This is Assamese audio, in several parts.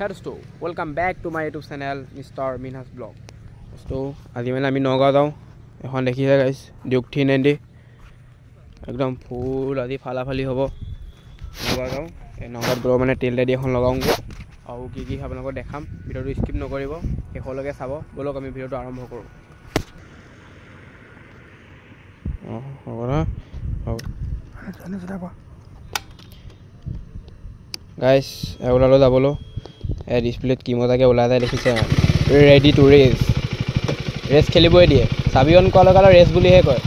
दोस्तों welcome back to my YouTube channel mister Minhas blog. दोस्तों आज मैंने आम नगाँव जाऊँ এখন দেখিছে গাইছ ডিউক 390 একদম ফুল আজি ফালাফালি হ'ব। নগাঁও যাওঁ এই নগাঁৱত গৈ মানে তেল দাদি এখন লগাওঁগৈ আৰু কি আপোনালোকক দেখাম। ভিডিঅ'টো স্কিপ নকৰিব, শেষলৈকে চাব। বলক আমি ভিডিঅ'টো আৰম্ভ কৰোঁ। গাইছ ওলালো যাবলৈ ডিছপ্লেত কি মজাকৈ ওলাই যায় দেখিছে। ৰেডি টু ৰেচ খেলিবই দিয়ে। চাবি অন কৰাৰ লগে লগে ৰেচ বুলিহে কয়।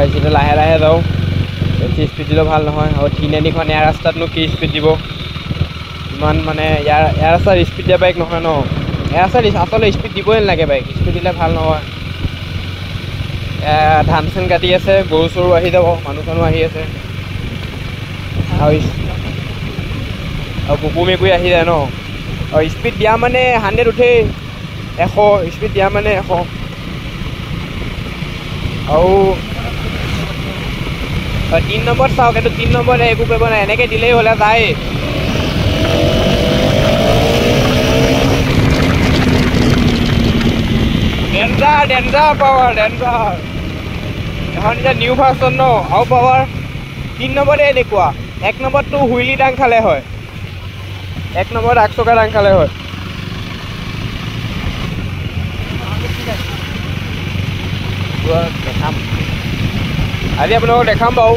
এতিয়া লাহে লাহে যাওঁ, বেছি স্পীড দিলেও ভাল নহয়। আৰু 390খন এয়াৰ ৰাস্তাতনো কি স্পীড দিব, ইমান মানে ইয়াৰ ৰাস্তাত স্পীড দিয়া বাইক নহয় ন। এয়াৰ ৰাস্তাত আচলতে স্পীড দিবই নালাগে, বাইক স্পীড দিলে ভাল নহয়। ধান চান কাটি আছে, গৰু চৰু আহি যাব, মানুহ চানুহ আহি আছে, আৰু কুকুৰ মেকুৰী আহি যায় ন। আৰু স্পীড দিয়া মানে 100 উঠেই, 100 স্পীড দিয়া মানে 100। আৰু 3 নম্বৰত চাওক, এইটো 3 নম্বৰত একো কৰিব নাই, এনেকৈ দিলেই হ'লে যায়। Danger power danger. এখন এতিয়া নিউ ভাৰ্চন ন, আৰু পাৱাৰ 3 নম্বৰতে এনেকুৱা। 1 নম্বৰতটো হুইলি দাং খালে হয়, 1 নম্বৰত 8 চকা দাং খালে হয়। দেখাম আজি আপোনালোকক দেখাম বাৰু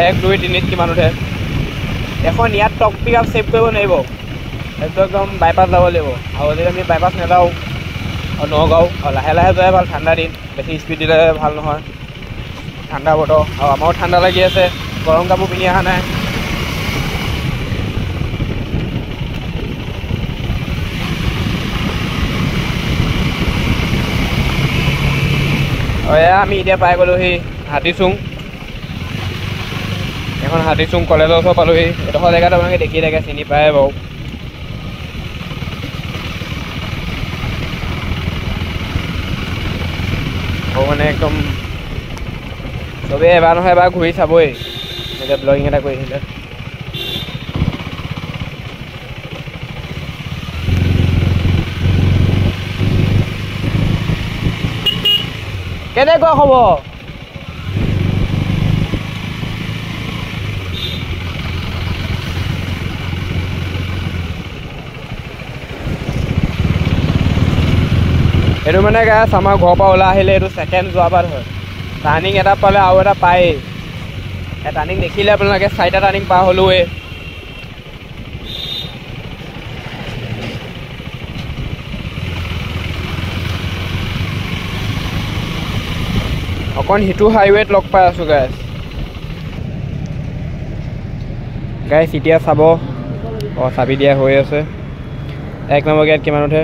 1, 2, 3 কিমান উঠে। এখন ইয়াত টক পিক আপ ছেভ কৰিব নোৱাৰিব, সেইটো একদম বাইপাছ যাব লাগিব। আৰু যদি আমি বাইপাছ নাযাওঁ আৰু নগাঁও, আৰু লাহে লাহে যোৱাই ভাল। ঠাণ্ডা দিন, বেছি স্পীড দিলে ভাল নহয়। ঠাণ্ডা বতৰ, আৰু আমাৰো ঠাণ্ডা লাগি আছে, গৰম কাপোৰ পিন্ধি অহা নাই। আমি এতিয়া পাই গ'লোহি হাতীচুং। এখন হাতীচুং কলেজৰ ওচৰ পালোহি। এডোখৰ জেগাত আপোনালোকে দেখি থাকে, চিনি পায় বাৰু। মানে একদম চবেই এবাৰ নহয় এবাৰ ঘূৰি চাবই, এনেকৈ ব্লগিং এটা কৰি আহিলে। কেনেকুৱা খবৰ? এইটো মানে গাছ আমাৰ ঘৰৰ পৰা ওলাই আহিলে এইটো ছেকেণ্ড যোৱাবাৰ হয়। টাৰ্ণিং এটা পালে আৰু এটা পায়েই। টাৰ্ণিং দেখিলে আপোনালোকে 4টা টাৰ্ণিং পাৰ হ'লোৱে। অকণ সিটো হাইৱেত লগ পাই আছোঁ গাইছ। এতিয়া চাব, চাবি দিয়া হৈ আছে। 1 নম্বৰ গেট কিমান উঠে,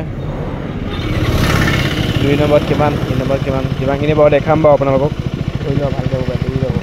2 নম্বৰত কিমান, 3 নম্বৰত কিমান, যিমানখিনি বাৰু দেখাম বাৰু আপোনালোকক। ধৰি লওক ভালকৈ যাব, ধৰি যাব।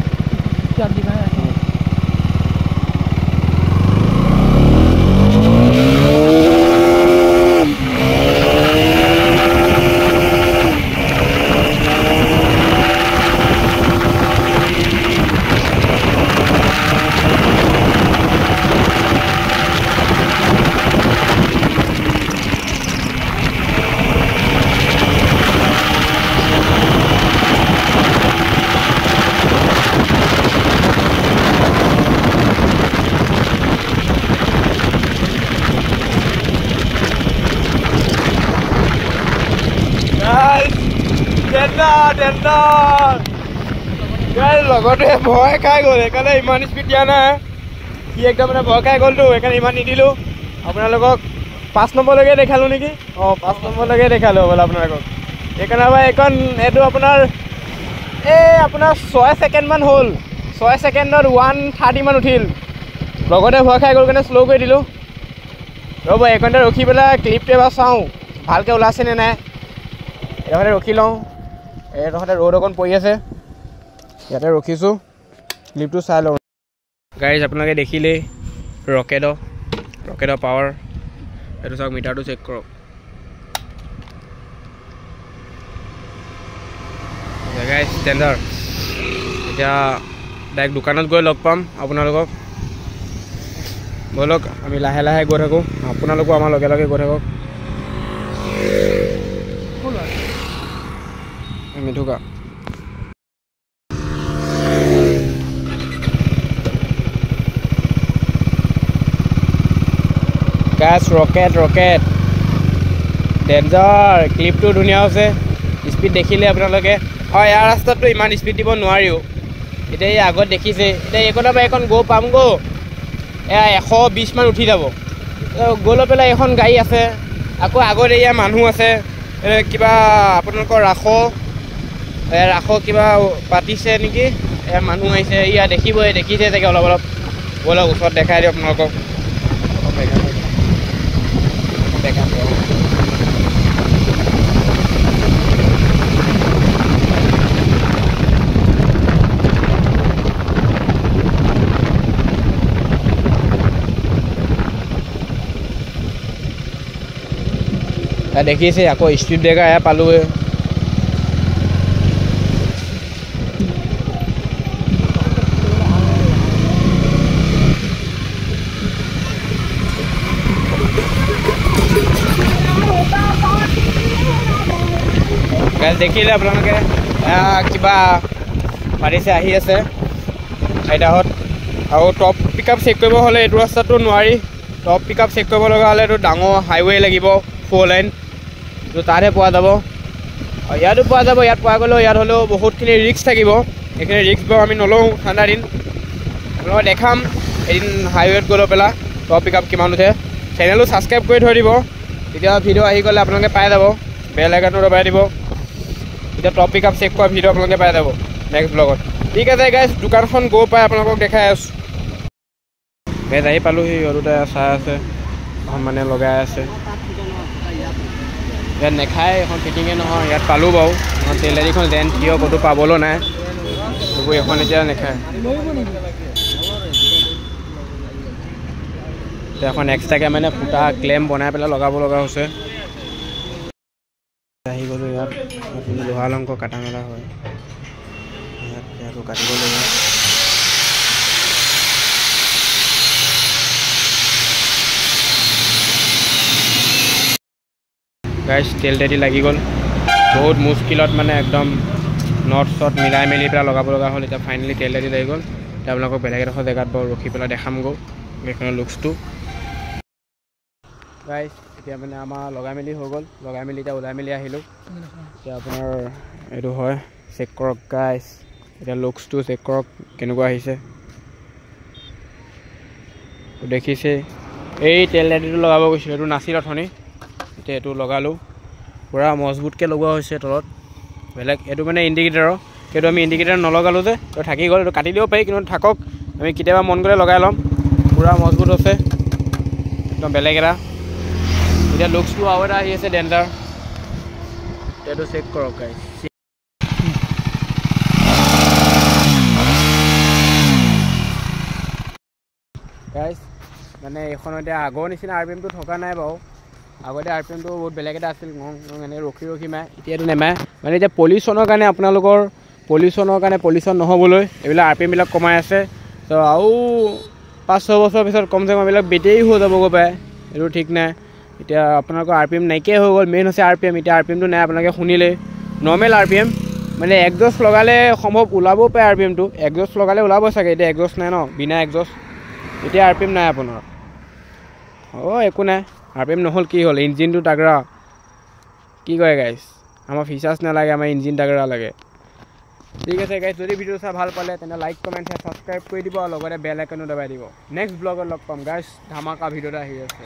লগতে ভয় খাই গ'ল, সেইকাৰণে ইমান স্পীড দিয়া নাই। সি একদম মানে ভয় খাই গ'লতো, সেইকাৰণে ইমান নিদিলোঁ। আপোনালোকক 5 নম্বৰলৈকে দেখালোঁ নেকি? 5 নম্বৰলৈকে দেখালোঁ বোলে আপোনালোকক। সেইকাৰণে বাৰু এইটো আপোনাৰ 6 ছেকেণ্ডমান হ'ল। 6 ছেকেণ্ডত 130 মান উঠিল। লগতে ভয় খাই গ'ল কাৰণে শ্ল' কৰি দিলোঁ। ৰ'ব এইকণতে ৰখি পেলাই ক্লিপটো এবাৰ চাওঁ ভালকৈ ওলাইছেনে নাই। এইডোখৰতে ৰখি লওঁ। এইডোখৰতে ৰ'দ অকণ পৰি আছে, ইয়াতে ৰখিছোঁ, ক্লিপটো চাই লওঁ। গাড়ী আপোনালোকে দেখিলেই ৰকেটৰ পাৱাৰ। এইটো চাওক, মিটাৰটো চেক কৰক। গাইজ ষ্টেণ্ডাৰ্ড এতিয়া ডাইৰেক্ট দোকানত গৈ লগ পাম আপোনালোকক ব'লক আমি লাহে লাহে গৈ থাকোঁ আপোনালোকো আমাৰ লগে লগে গৈ থাকক মিঠুকা গাছ ৰকেট ডেঞ্জাৰ ক্লিপটো ধুনীয়া হৈছে স্পীড দেখিলে আপোনালোকে হয় ইয়াৰ ৰাস্তাততো ইমান স্পীড দিব নোৱাৰিও এতিয়া এই আগত দেখিছে এতিয়া এইখনৰ পৰা এখন গৈ পাম গৈ এয়া 120 মান উঠি যাব গৈ লৈ পেলাই এখন গাড়ী আছে আকৌ আগত এয়া মানুহ আছে কিবা আপোনালোকৰ ৰাখো কিবা পাতিছে নেকি এয়া মানুহ আহিছে এয়া দেখিবই দেখিছে চাগে অলপ ব'লক ওচৰত দেখাই দিওঁ আপোনালোকক দেখিছে আকৌ ষ্ট্ৰীট ব্ৰেকাৰ এয়া পালোগৈ দেখিলে আপোনালোকে কিবা পাতিছে আহি আছে আইতাহঁত আৰু টপ পিক আপ চেক কৰিব হ'লে এইটো ৰাস্তাটো নোৱাৰি টপ পিক আপ চেক কৰিব লগা হ'লে এইটো ডাঙৰ হাইৱে লাগিব 4 লাইন তো তাতহে পোৱা যাব আৰু ইয়াতো পোৱা যাব ইয়াত পোৱা গ'লেও ইয়াত হ'লেও বহুতখিনি ৰিস্ক থাকিব এইখিনি ৰিস্ক বাৰু আমি নলওঁ ঠাণ্ডা দিন আপোনালোকক দেখাম এদিন হাইৱেত গৈ লৈ পেলাই টপ পিক আপ কিমান উঠে চেনেলটো ছাবস্ক্ৰাইব কৰি থৈ দিব তেতিয়া ভিডিঅ' আহি গ'লে আপোনালোকে পাই যাব বেল আইকনটো দবাই দিব এতিয়া টপ পিক আপ চেক কৰা ভিডিঅ' আপোনালোকে পাই যাব নেক্সট ব্লগত ঠিক আছে গাইজ দোকানখন গৈ পাই আপোনালোকক দেখাই আছোঁ গাইজ আহি পালোহি সৰুতে চাই আছে মানে লগাই আছে ইয়াত নেখায় এখন ফিটিঙে নহয় ইয়াত পালোঁ বাৰু এখন তেলেৰিখন যেন কিয় ক'তো পাবলৈ নাই এইবোৰ এখন এতিয়া নেখায় এতিয়া এখন এক্সট্ৰাকৈ মানে ফুটা ক্লেম বনাই পেলাই লগাব লগা হৈছে আহি গ'লোঁ ইয়াত লোহা লংক কাটা মেলা হয় ইয়াতো কাটিব লাগিব গাইজ তেল তেটি লাগি গ'ল বহুত মুস্কিলত মানে একদম নট চট মিলাই মেলি পেলাই লগাব লগা হ'ল এতিয়া ফাইনেলি তেল তেটি লাগি গ'ল এতিয়া আপোনালোকক বেলেগ এডোখৰ জেগাত বাৰু ৰখি পেলাই দেখামগৈ এইখনৰ লুকছটো গাইজ এতিয়া মানে আমাৰ লগাই মেলি হৈ গ'ল লগাই মেলি এতিয়া ওলাই মেলি আহিলোঁ এতিয়া আপোনাৰ এইটো হয় চেক কৰক গাইজ এতিয়া লুকছটো চেক কৰক কেনেকুৱা আহিছে দেখিছে এই তেল তেটিটো লগাব গৈছিলোঁ এইটো নাছিল অথনি এতিয়া এইটো লগালোঁ পূৰা মজবুতকৈ লগোৱা হৈছে তলত বেলেগ এইটো মানে ইণ্ডিকেটাৰৰ সেইটো আমি ইণ্ডিকেটাৰ নলগালোঁ যে তো থাকি গ'ল এইটো কাটি দিব পাৰি কিন্তু থাকক আমি কেতিয়াবা মন গ'লে লগাই ল'ম পূৰা মজবুত আছে একদম বেলেগ এটা এতিয়া লুকছটো আৰু এটা আহি আছে ডেঞ্জাৰ এইটো চেক কৰক গাইজ গাইজ মানে এইখনত এতিয়া আগৰ নিচিনা RPMটো থকা নাই বাৰু আগতে RPMটো বহুত বেলেগ এটা আছিল এনেকৈ ৰখি মাৰে এতিয়াতো নেমাৰে মানে এতিয়া পলিউশ্যনৰ কাৰণে আপোনালোকৰ পলিউশ্যন নহ'বলৈ এইবিলাক RPMবিলাক কমাই আছে তো আৰু 5-6 বছৰৰ পিছত কমচে কম এইবিলাক বেটেৰী হৈ যাবগৈ পাৰে এইটো ঠিক নাই এতিয়া আপোনালোকৰ RPM নাইকিয়াই হৈ গ'ল মেইন হৈছে RPM এতিয়া RPMটো নাই আপোনালোকে শুনিলে নৰ্মেল RPM মানে এগজষ্ট লগালে সম্ভৱ ওলাবও পাৰে RPMটো এগজষ্ট লগালে ওলাব চাগে এতিয়া এগজষ্ট নাই ন বিনা এগজষ্ট এতিয়া RPM নাই আপোনাৰ একো নাই RPM নহ'ল কি হ'ল ইঞ্জিনটো তাগৰা কি কয় গাইজ আমাৰ ফিচাৰ্ছ নালাগে আমাৰ ইঞ্জিন তাগৰা লাগে ঠিক আছে গাইজ যদি ভিডিঅ' চাই ভাল পালে তেনে লাইক কমেণ্ট ছাবস্ক্ৰাইব কৰি দিব আৰু লগতে বেল আইকনো দবাই দিব নেক্সট ব্লগত লগ পাম গাইজ ধামাকা ভিডিঅ'টা আহি আছে